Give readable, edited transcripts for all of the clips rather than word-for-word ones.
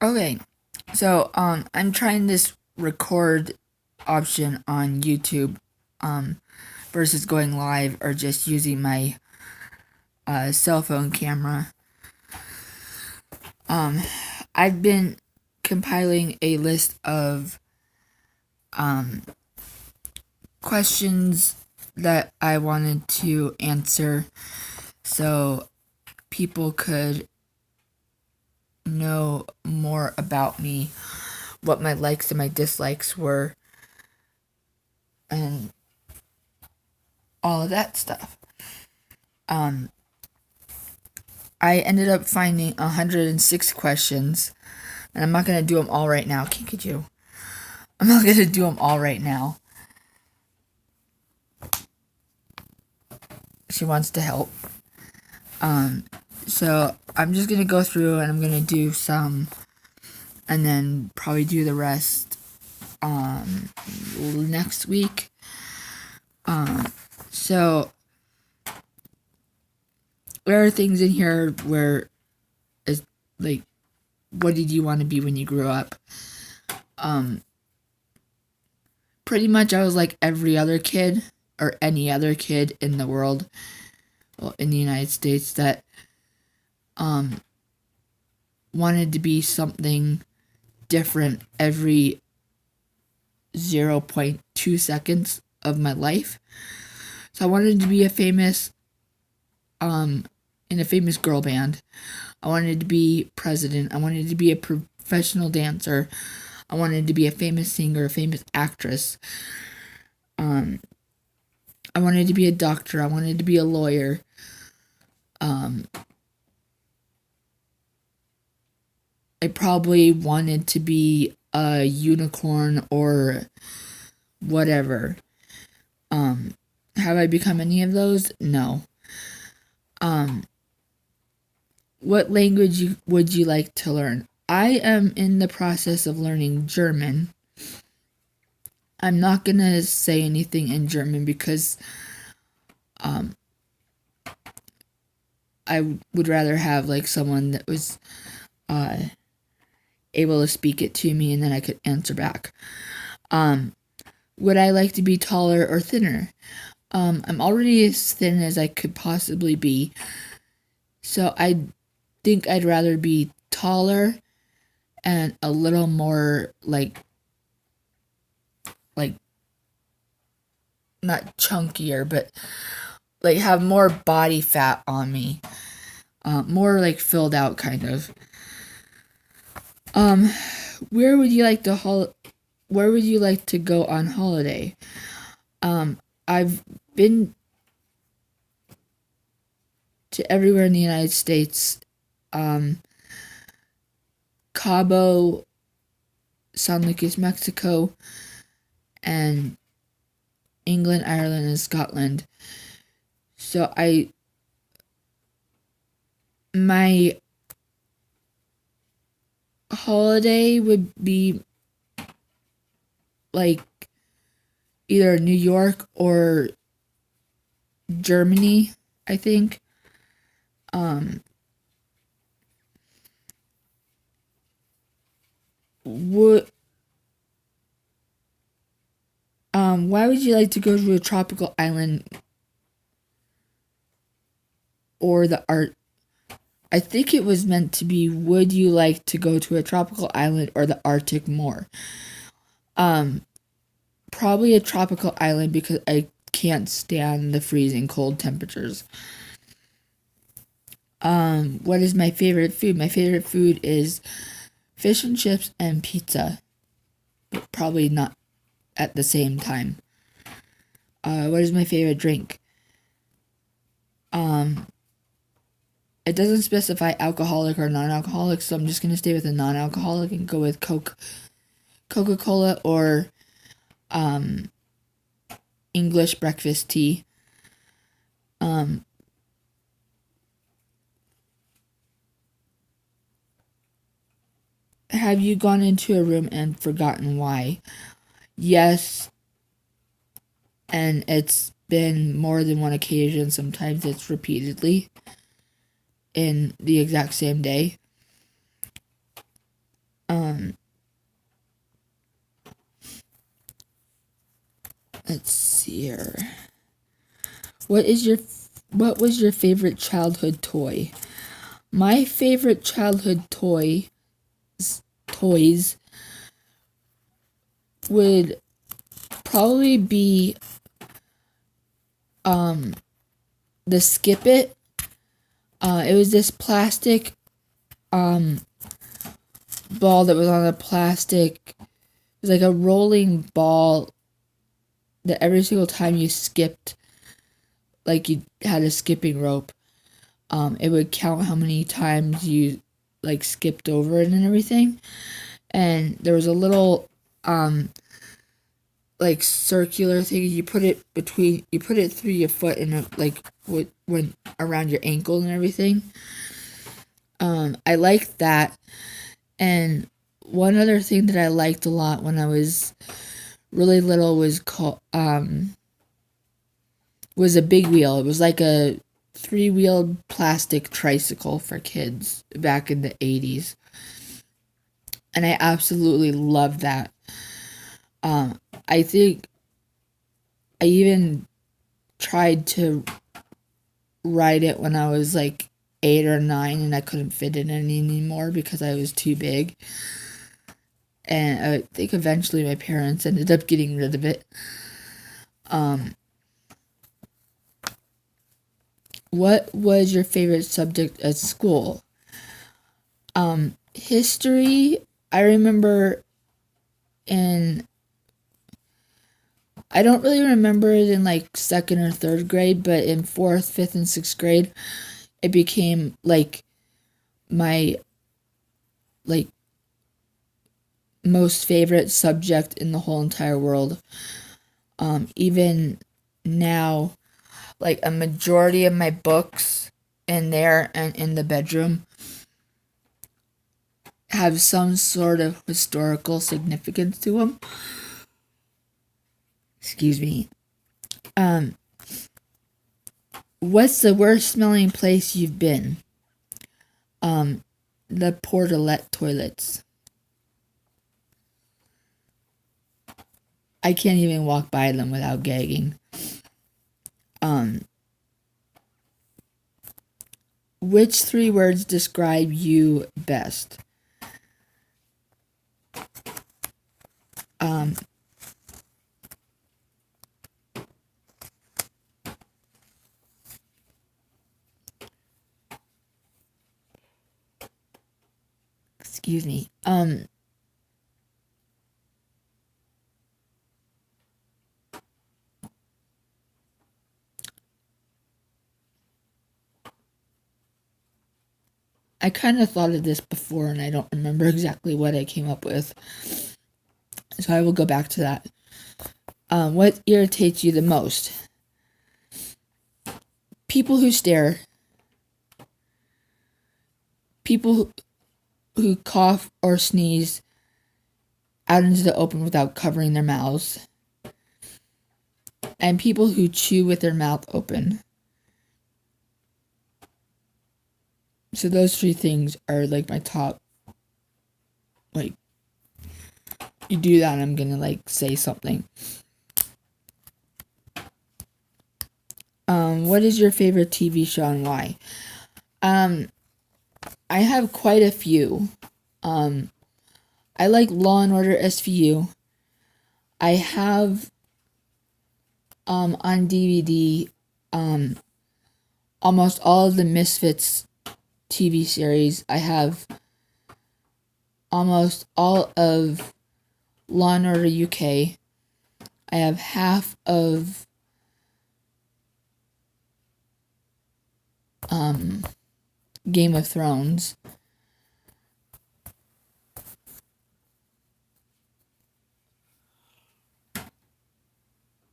Okay, so I'm trying this record option on YouTube versus going live or just using my cell phone camera. I've been compiling a list of questions that I wanted to answer so people could know more about me, what my likes and my dislikes were, and all of that stuff. I ended up finding 106 questions, and I'm not going to do them all right now. Could you? I'm not going to do them all right now. She wants to help. So I'm just going to go through and I'm going to do some and then probably do the rest next week. So there are things in here where is like, what did you want to be when you grew up? Pretty much I was like every other kid or any other kid in the world, well, in the United States, that wanted to be something different every 0.2 seconds of my life. So I wanted to be a famous in a famous girl band. I wanted to be president. I wanted to be a professional dancer. I wanted to be a famous singer, a famous actress. I wanted to be a doctor. I wanted to be a lawyer. I probably wanted to be a unicorn or whatever. Have I become any of those? No. What language would you like to learn? I am in the process of learning German. I'm not gonna say anything in German because I would rather have like someone that was able to speak it to me and then I could answer back. Would I like to be taller or thinner? I'm already as thin as I could possibly be, so I think I'd rather be taller and a little more like not chunkier, but like have more body fat on me, more like filled out kind of. Where would you like to Where would you like to go on holiday? I've been to everywhere in the United States. Cabo, San Lucas, Mexico, and England, Ireland, and Scotland. So my holiday would be like either New York or Germany, I think. Would Why would you like to go to a tropical island or the art? I think it was meant to be, would you like to go to a tropical island or the Arctic more? Probably a tropical island because I can't stand the freezing cold temperatures. What is my favorite food? My favorite food is fish and chips and pizza. But probably not at the same time. What is my favorite drink? It doesn't specify alcoholic or non-alcoholic, so I'm just gonna stay with a non-alcoholic and go with Coca-Cola or English breakfast tea. Have you gone into a room and forgotten why? Yes, and it's been more than one occasion. Sometimes it's repeatedly in the exact same day. Um, let's see here. What was your favorite childhood toy? My favorite childhood toys would probably be the Skip It. It was this plastic ball that was on a plastic. It was like a rolling ball that every single time you skipped, like you had a skipping rope, it would count how many times you like skipped over it and everything. And there was a little like circular thing. You put it through your foot and it like went around your ankle and everything. I liked that. And one other thing that I liked a lot when I was really little was was a big wheel. It was like a 3-wheeled plastic tricycle for kids back in the 80s. And I absolutely loved that. I think I even tried to ride it when I was like 8 or 9 and I couldn't fit in it anymore because I was too big. And I think eventually my parents ended up getting rid of it. What was your favorite subject at school? History. I remember I don't really remember it in like 2nd or 3rd grade, but in 4th, 5th, and 6th grade, it became like my like most favorite subject in the whole entire world. Even now, like a majority of my books in there and in the bedroom have some sort of historical significance to them. Excuse me. What's the worst smelling place you've been? The portalette toilets. I can't even walk by them without gagging. Which 3 words describe you best? Excuse me. I kind of thought of this before and I don't remember exactly what I came up with. So I will go back to that. What irritates you the most? People who stare. People who cough or sneeze out into the open without covering their mouths. And people who chew with their mouth open. So those 3 things are like my top. Like, you do that, I'm gonna like say something. What is your favorite TV show and why? I have quite a few. I like Law and Order SVU. I have on DVD almost all of the Misfits TV series. I have almost all of Law and Order UK. I have half of Game of Thrones.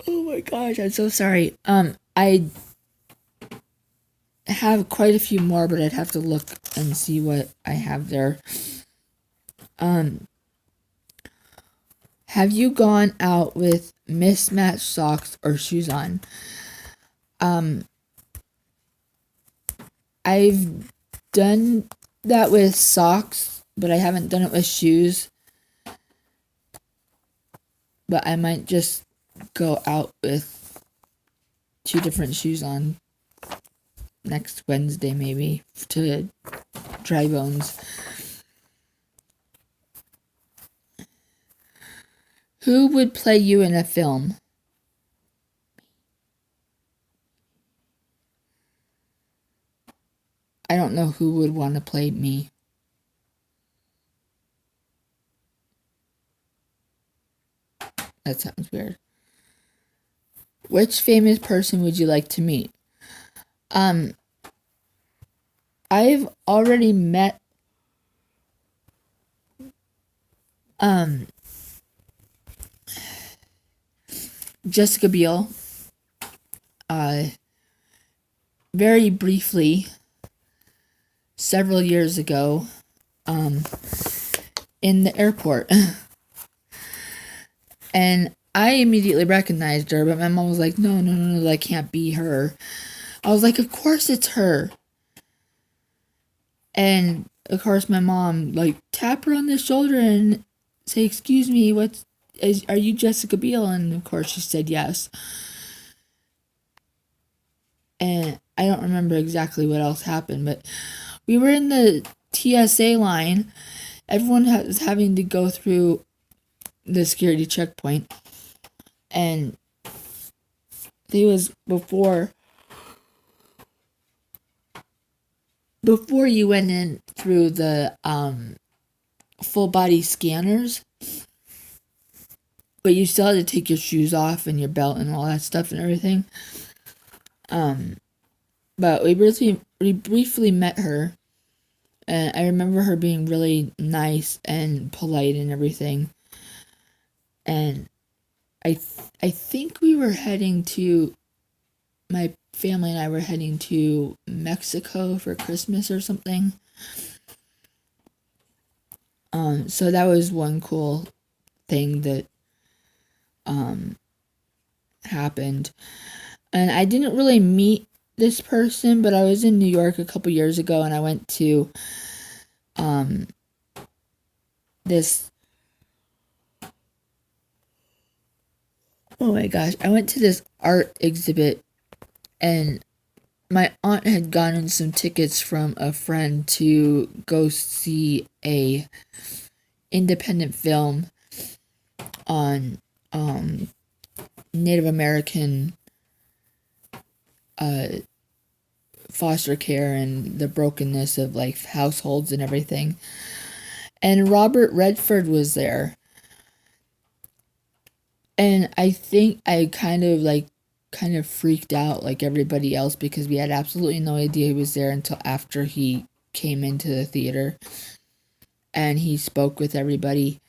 Oh my gosh, I'm so sorry. I have quite a few more, but I'd have to look and see what I have there. Have you gone out with mismatched socks or shoes on? I've done that with socks but I haven't done it with shoes. But I might just go out with 2 different shoes on next Wednesday, maybe, to dry bones. Who would play you in a film? I don't know who would want to play me. That sounds weird. Which famous person would you like to meet? I've already met Jessica Biel very briefly several years ago in the airport. And I immediately recognized her, but my mom was like, no, that can't be her. I was like, of course it's her. And of course my mom tap her on the shoulder and say, excuse me, are you Jessica Biel? And of course she said yes. And I don't remember exactly what else happened, but we were in the TSA line. Everyone was having to go through the security checkpoint. And it was before you went in through the full body scanners, but you still had to take your shoes off and your belt and all that stuff and everything. But we briefly met her, and I remember her being really nice and polite and everything. And I think we were heading to, my family and I were heading to Mexico for Christmas or something. So that was one cool thing that happened. And I didn't really meet this person, but I was in New York a couple years ago, and I went to this, oh my gosh, I went to this art exhibit, and my aunt had gotten some tickets from a friend to go see a independent film on Native American foster care and the brokenness of households and everything. And Robert Redford was there. And I think I kind of freaked out like everybody else, because we had absolutely no idea he was there until after he came into the theater and he spoke with everybody.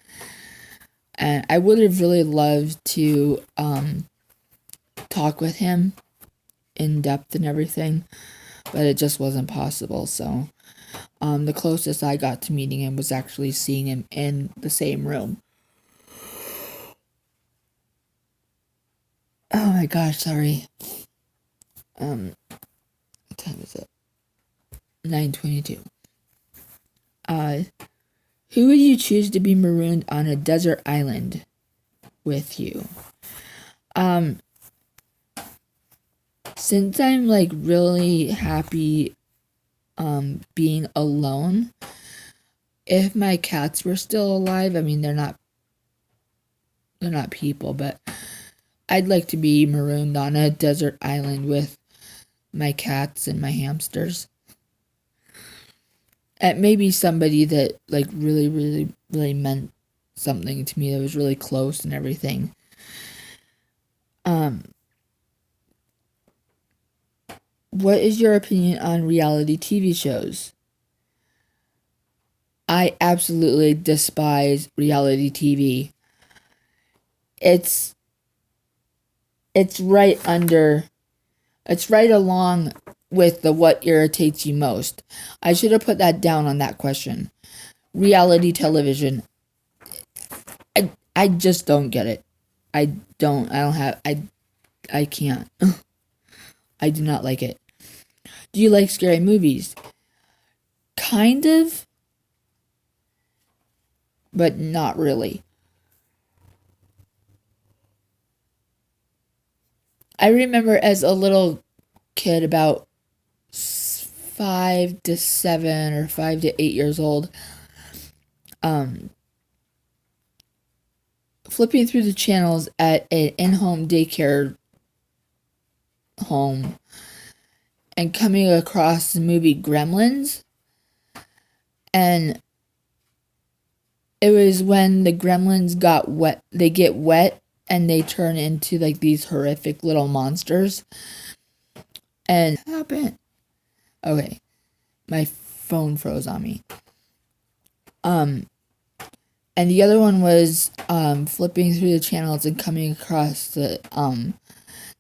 And I would have really loved to talk with him in depth and everything, but it just wasn't possible. So the closest I got to meeting him was actually seeing him in the same room. Oh my gosh, sorry. What time is it? 9:22. Who would you choose to be marooned on a desert island with you? Since I'm really happy being alone, if my cats were still alive, I mean they're not people, but I'd like to be marooned on a desert island with my cats and my hamsters. And maybe somebody that really, really, really meant something to me, that was really close and everything. What is your opinion on reality TV shows? I absolutely despise reality TV. It's right along with the what irritates you most. I should have put that down on that question. Reality television. I just don't get it. I can't. I do not like it. Do you like scary movies? Kind of. but not really. I remember as a little kid, about 5 to 7 or 5 to 8 years old, um, flipping through the channels at an in-home daycare home and coming across the movie Gremlins. And it was when the gremlins got wet, they get wet and they turn into like these horrific little monsters. And what happened? Okay, my phone froze on me. And the other one was flipping through the channels and coming across the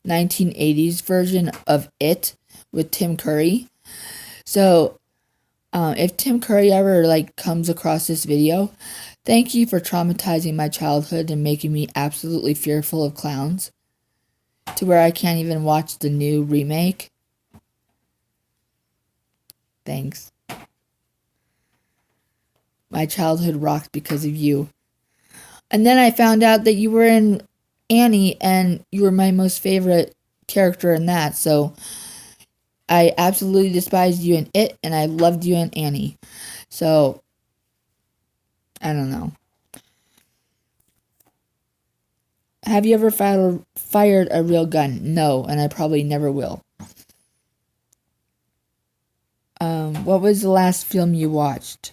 1980s version of It with Tim Curry. So if Tim Curry ever like comes across this video, thank you for traumatizing my childhood and making me absolutely fearful of clowns to where I can't even watch the new remake. Thanks. My childhood rocked because of you. And then I found out that you were in Annie and you were my most favorite character in that. So I absolutely despised you in It and I loved you in Annie. So I don't know. Have you ever fired a real gun? No, and I probably never will. What was the last film you watched?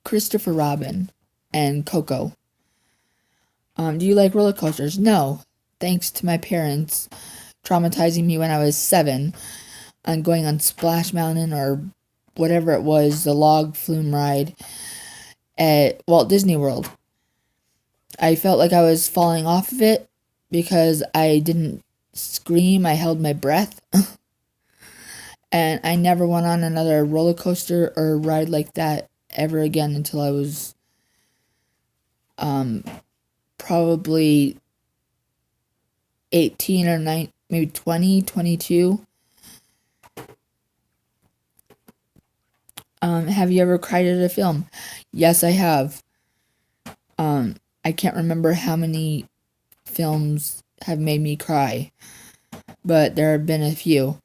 Christopher Robin and Coco. Do you like roller coasters? No, thanks to my parents traumatizing me when I was 7 on going on Splash Mountain or whatever it was, the log flume ride at Walt Disney World. I felt like I was falling off of it because I didn't scream, I held my breath. And I never went on another roller coaster or ride like that ever again until I was probably 18 or 9, maybe 20, 22. Have you ever cried at a film? Yes, I have. I can't remember how many films have made me cry, but there have been a few.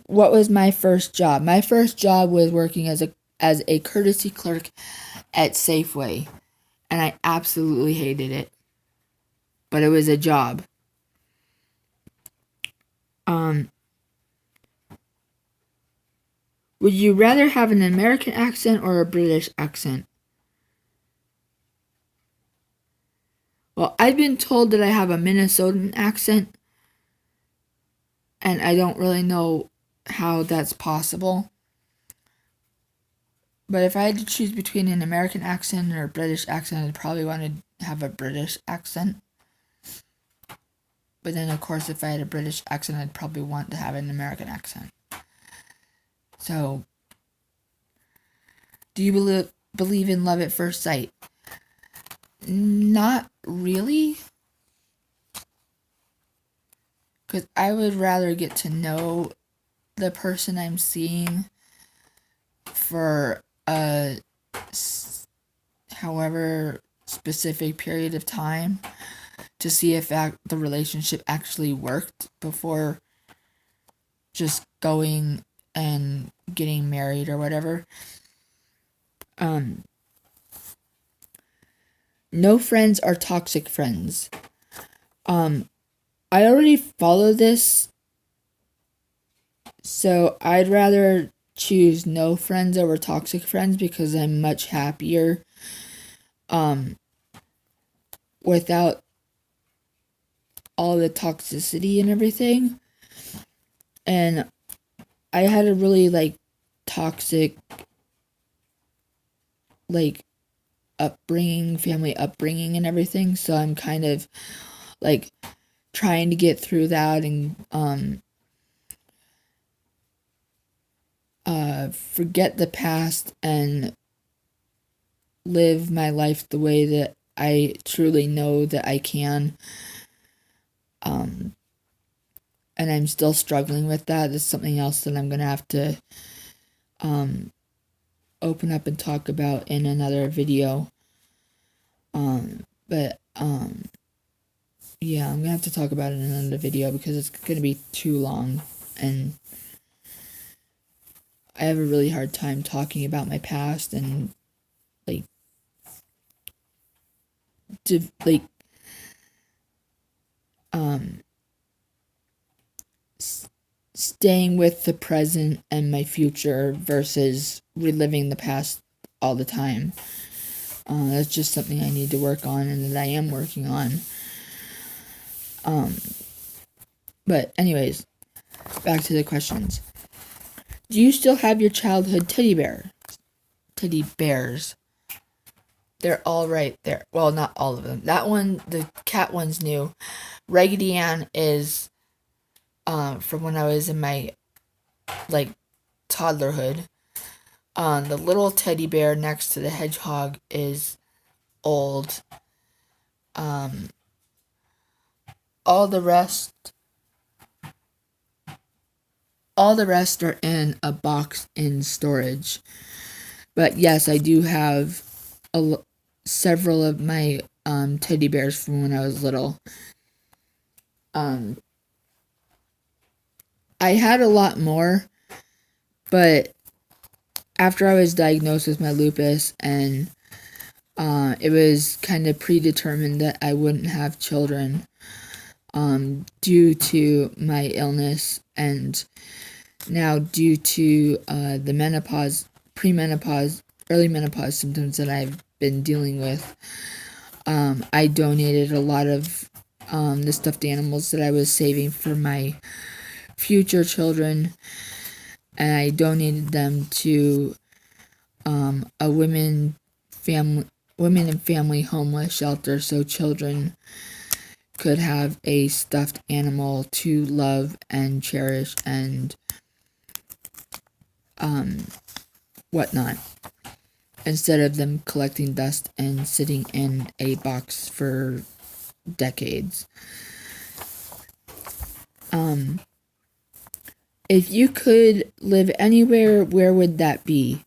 What was my first job? My first job was working as a courtesy clerk at Safeway, and I absolutely hated it. But it was a job. Would you rather have an American accent or a British accent? Well, I've been told that I have a Minnesotan accent, and I don't really know how that's possible. But if I had to choose between an American accent or a British accent, I'd probably want to have a British accent. But then, of course, if I had a British accent, I'd probably want to have an American accent. So, do you believe in love at first sight? Not really. Because I would rather get to know the person I'm seeing for a however specific period of time to see if the relationship actually worked before just going and getting married or whatever. No friends are toxic friends. I already follow this, so I'd rather choose no friends over toxic friends because I'm much happier without all the toxicity and everything. And I had a really toxic family upbringing and everything, so I'm kind of trying to get through that and forget the past and live my life the way that I truly know that I can. And and I'm still struggling with that. It's something else that I'm gonna have to open up and talk about in another video. But yeah, I'm gonna have to talk about it in another video because it's gonna be too long, and I have a really hard time talking about my past and like to like staying with the present and my future versus reliving the past all the time. That's just something I need to work on and that I am working on. But anyways, back to the questions. Do you still have your childhood teddy bears? They're all right there. Well, not all of them. That one, the cat one's new. Raggedy Ann is from when I was in my like toddlerhood. The little teddy bear next to the hedgehog is old. All the rest are in a box in storage. But yes, I do have several of my teddy bears from when I was little. I had a lot more, but after I was diagnosed with my lupus and it was kind of predetermined that I wouldn't have children due to my illness, and now due to the menopause, premenopause, early menopause symptoms that I've been dealing with. I donated a lot of the stuffed animals that I was saving for my future children, and I donated them to a women and family homeless shelter so children could have a stuffed animal to love and cherish and whatnot, instead of them collecting dust and sitting in a box for decades. If you could live anywhere, where would that be?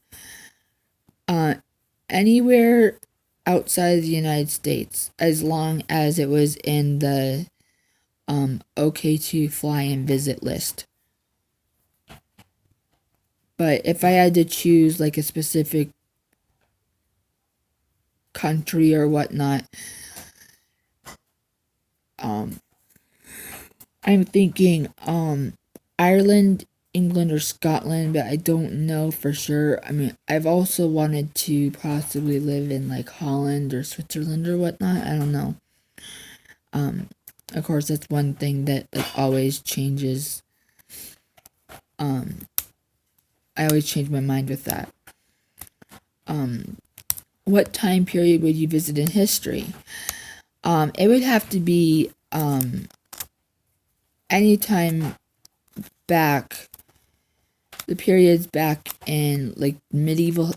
Anywhere outside of the United States, as long as it was in the okay to fly and visit list. But if I had to choose like a specific country or whatnot, I'm thinking Ireland, England, or Scotland, but I don't know for sure. I mean, I've also wanted to possibly live in like Holland or Switzerland or whatnot. I don't know. Of course, that's one thing that like always changes. I always change my mind with that. What time period would you visit in history? It would have to be anytime back, the periods back in like medieval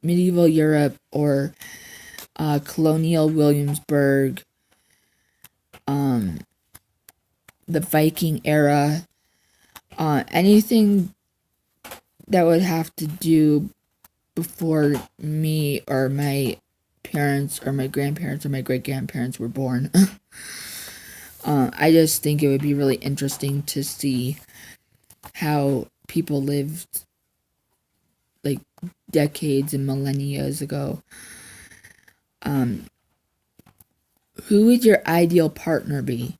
Europe or colonial Williamsburg, the Viking era, anything that would have to do before me or my parents or my grandparents or my great-grandparents were born. I just think it would be really interesting to see how people lived like decades and millennia ago. Who would your ideal partner be?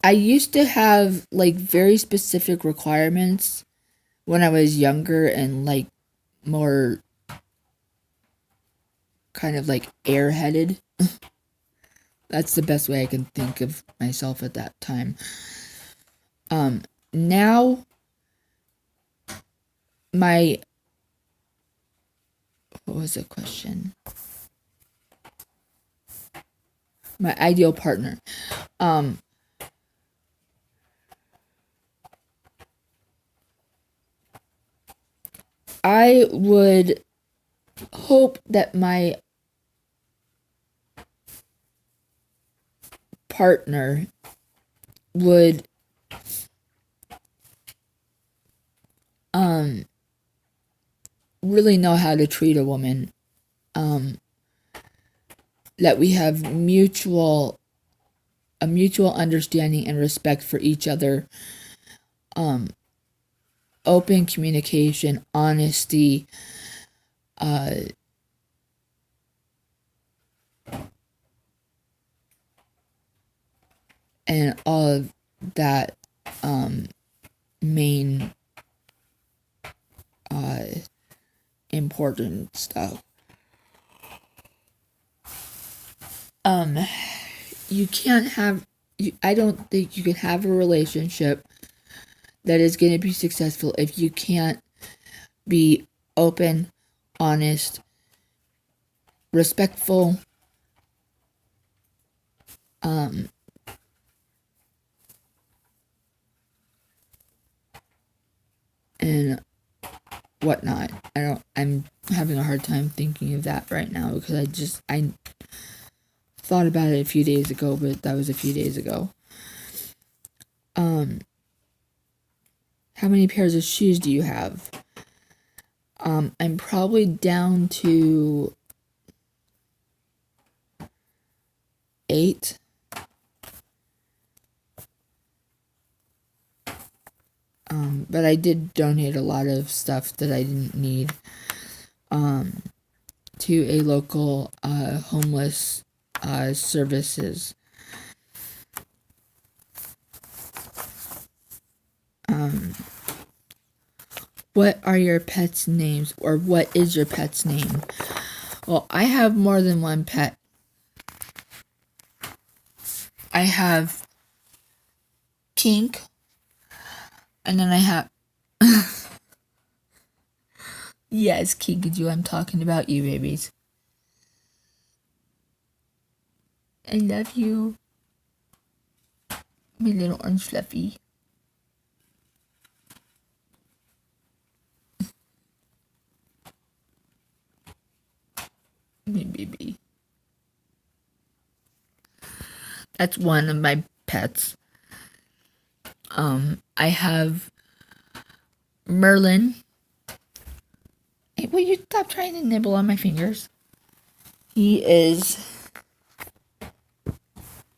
I used to have like very specific requirements when I was younger and like more kind of like airheaded. That's the best way I can think of myself at that time. Now what was the question? My ideal partner. I would hope that my partner would um really know how to treat a woman, that we have a mutual understanding and respect for each other, open communication, honesty, and all of that main important stuff. You can't have I don't think you can have a relationship that is going to be successful if you can't be open, honest, respectful, and whatnot. I'm having a hard time thinking of that right now because I thought about it a few days ago, but that was a few days ago. How many pairs of shoes do you have? I'm probably down to 8. But I did donate a lot of stuff that I didn't need to a local homeless services. What are your pets' names, or what is your pet's name? Well, I have more than one pet. I have Kink, and then I have yes, Kinkajou, I'm talking about you, babies. I love you, my little orange fluffy. My baby. That's one of my pets. I have Merlin. Hey, will you stop trying to nibble on my fingers? He is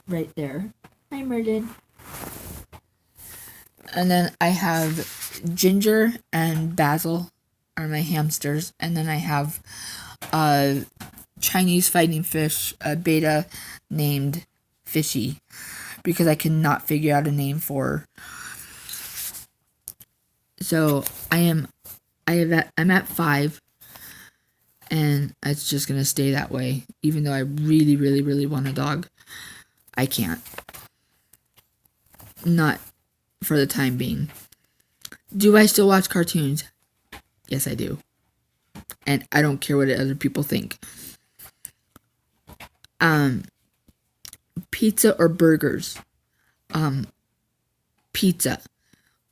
right there. Hi, Merlin. And then I have Ginger and Basil are my hamsters. And then I have a Chinese fighting fish, a beta named Fishy, because I cannot figure out a name for her. So I'm at 5, and it's just gonna stay that way. Even though I really, really, really want a dog, I can't. Not for the time being. Do I still watch cartoons? Yes, I do. And I don't care what other people think. Pizza or burgers? Pizza.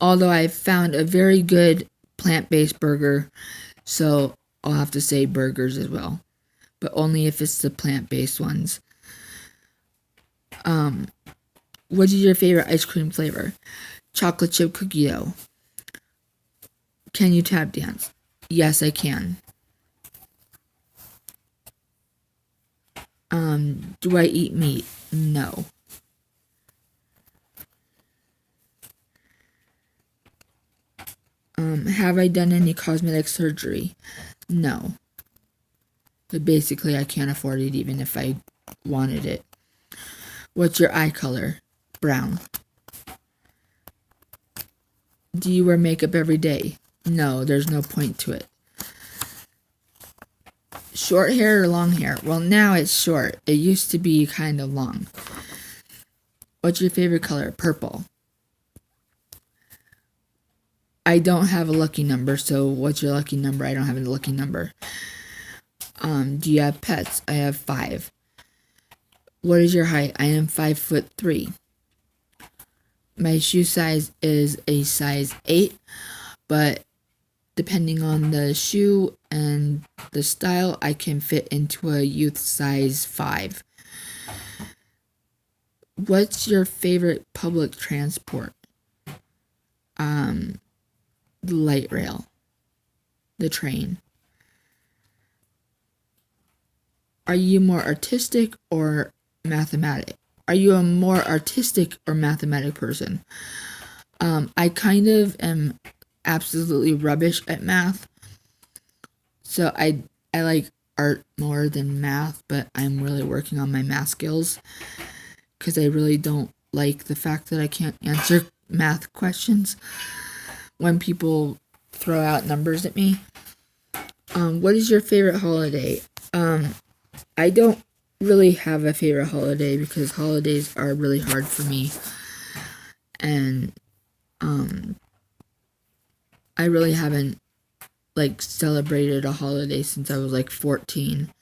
Although I've found a very good plant-based burger, so I'll have to say burgers as well. But only if it's the plant-based ones. What is your favorite ice cream flavor? Chocolate chip cookie dough. Can you tap dance? Yes, I can. Do I eat meat? No. Have I done any cosmetic surgery? No. But basically, I can't afford it even if I wanted it. What's your eye color? Brown. Do you wear makeup every day? No, there's no point to it. Short hair or long hair? Well, now it's short. It used to be kind of long. What's your favorite color? Purple. I don't have a lucky number, so what's your lucky number? I don't have a lucky number. Do you have pets? I have 5. What is your height? I am 5'3". My shoe size is a size 8, but depending on the shoe and the style, I can fit into a youth size 5. What's your favorite public transport? The light rail, the train. Are you more artistic or mathematic? Are you a more artistic or mathematic person? I kind of am absolutely rubbish at math. So I like art more than math, but I'm really working on my math skills because I really don't like the fact that I can't answer math questions when people throw out numbers at me. What is your favorite holiday? I don't really have a favorite holiday because holidays are really hard for me. And I really haven't celebrated a holiday since I was 14.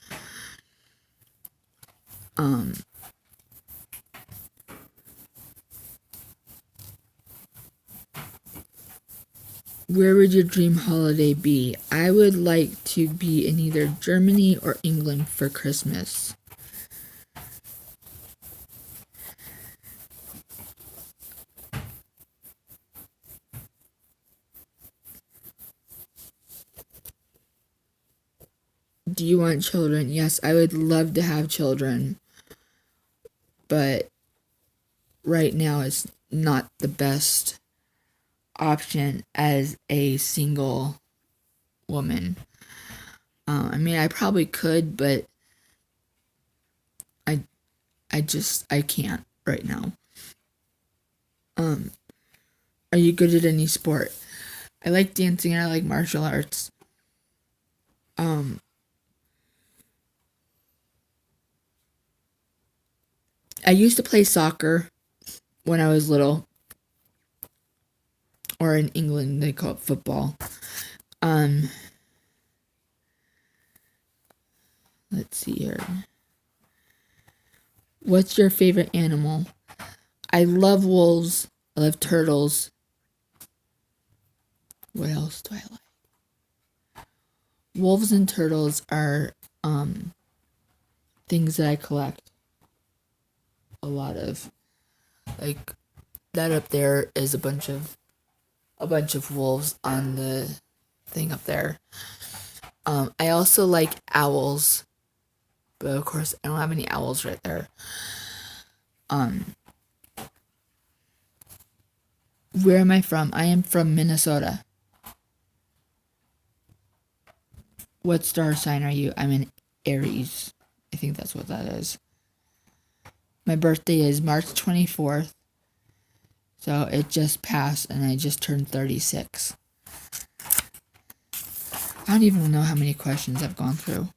Where would your dream holiday be? I would like to be in either Germany or England for Christmas. Do you want children? Yes, I would love to have children. But right now it's not the best option as a single woman. I probably could, but I can't right now. Are you good at any sport? I like dancing and I like martial arts. I used to play soccer when I was little, or in England they call it football. Let's see here. What's your favorite animal? I love wolves. I love turtles. What else do I like? Wolves and turtles are things that I collect a lot of. Like that up there is a bunch of wolves on the thing up there. I also like owls, but of course I don't have any owls right there. Where am I from? I am from Minnesota. What star sign are you? I'm an Aries. I think that's what that is. My birthday is March 24th. So it just passed and I just turned 36. I don't even know how many questions I've gone through.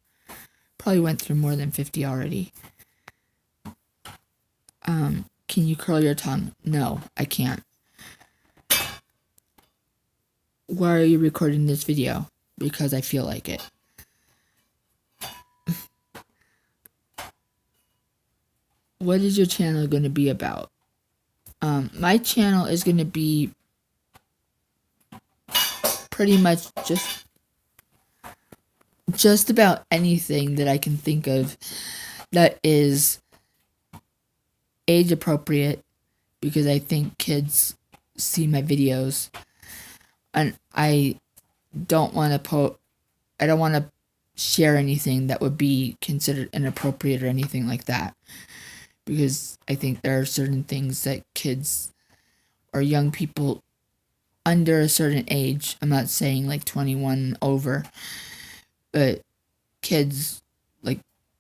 Probably went through more than 50 already. Can you curl your tongue? No, I can't. Why are you recording this video? Because I feel like it. What is your channel going to be about? My channel is going to be pretty much just about anything that I can think of that is age appropriate, because I think kids see my videos and I don't want to share anything that would be considered inappropriate or anything like that, because I think there are certain things that kids or young people under a certain age, I'm not saying 21 over, but kids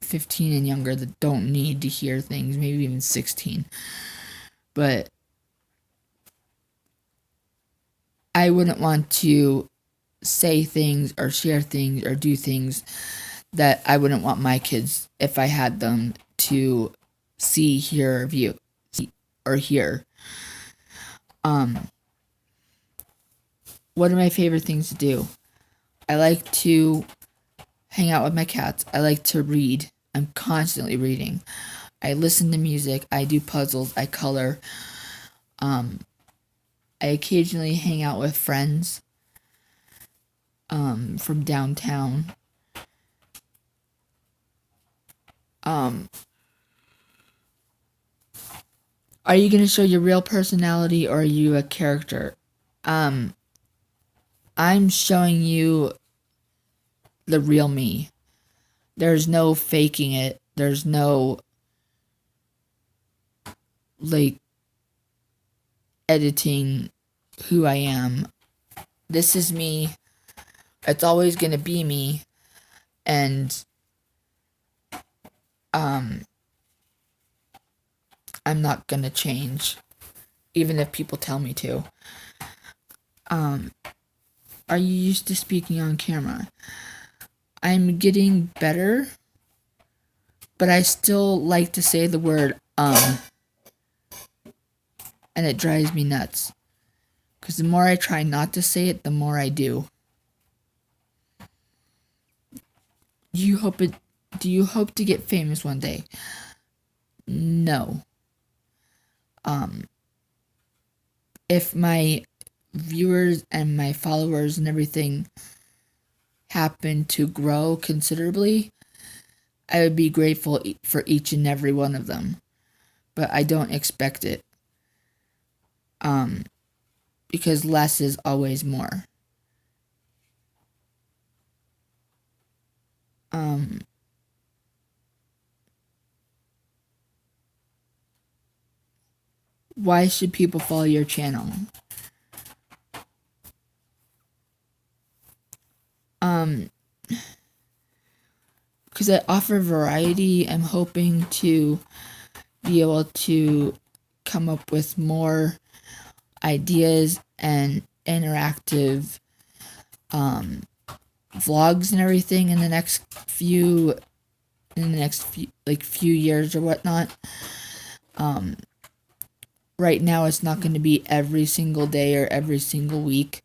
15 and younger that don't need to hear things, maybe even 16. But I wouldn't want to say things or share things or do things that I wouldn't want my kids, if I had them, to see, hear, view, or hear. What are my favorite things to do? I like to hang out with my cats. I like to read. I'm constantly reading. I listen to music. I do puzzles. I color. I occasionally hang out with friends from downtown. Are you going to show your real personality or are you a character? I'm showing you the real me. There's no faking it. There's no like editing who I am. This is me. It's always going to be me. And I'm not going to change even if people tell me to. Are you used to speaking on camera? I'm getting better, but I still like to say the word and it drives me nuts. Because the more I try not to say it, the more I do. Do you hope to get famous one day? No. If my viewers and my followers and everything happen to grow considerably, I would be grateful for each and every one of them. But I don't expect it. Because less is always more. Why should people follow your channel? Because I offer variety. I'm hoping to be able to come up with more ideas and interactive vlogs and everything in the next few years or whatnot. Right now it's not going to be every single day or every single week.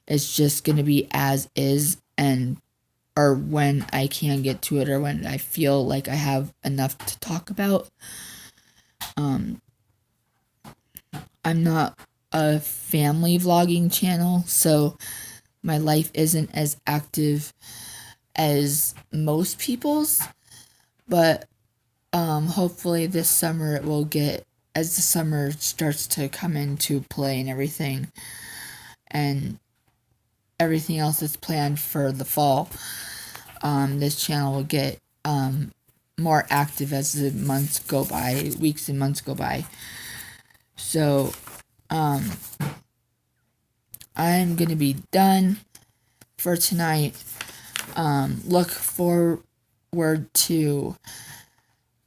It's just going to be as is, or when I can get to it, or when I feel like I have enough to talk about. I'm not a family vlogging channel, so my life isn't as active as most people's, but hopefully this summer it will get, as the summer starts to come into play and everything else that's planned for the fall, this channel will get more active as the months go by, weeks and months go by. So I'm gonna be done for tonight. Look forward to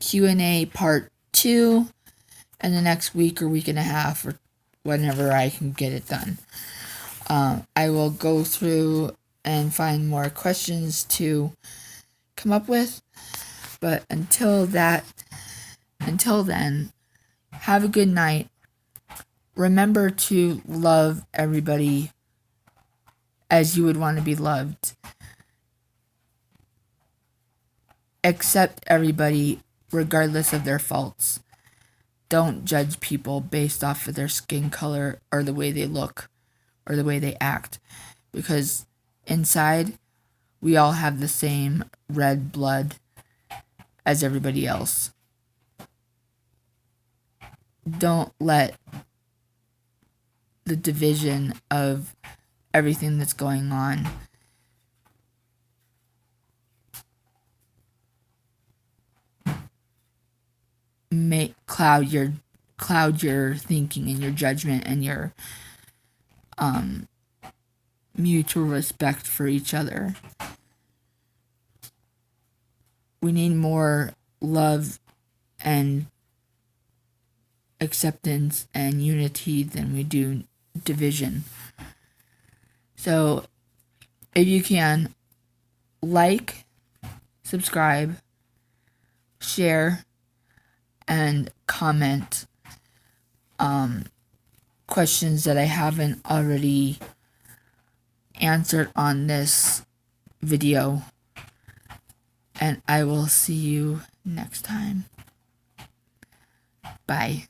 Q&A part 2 in the next week or week and a half, or whenever I can get it done. I will go through and find more questions to come up with, but until then, have a good night. Remember to love everybody as you would want to be loved. Accept everybody regardless of their faults. Don't judge people based off of their skin color or the way they look or the way they act, because inside we all have the same red blood as everybody else. Don't let the division of everything that's going on cloud your thinking and your judgment and your mutual respect for each other. We need more love and acceptance and unity than we do division. So if you can, like, subscribe, share, and comment questions that I haven't already answered on this video, and I will see you next time. Bye.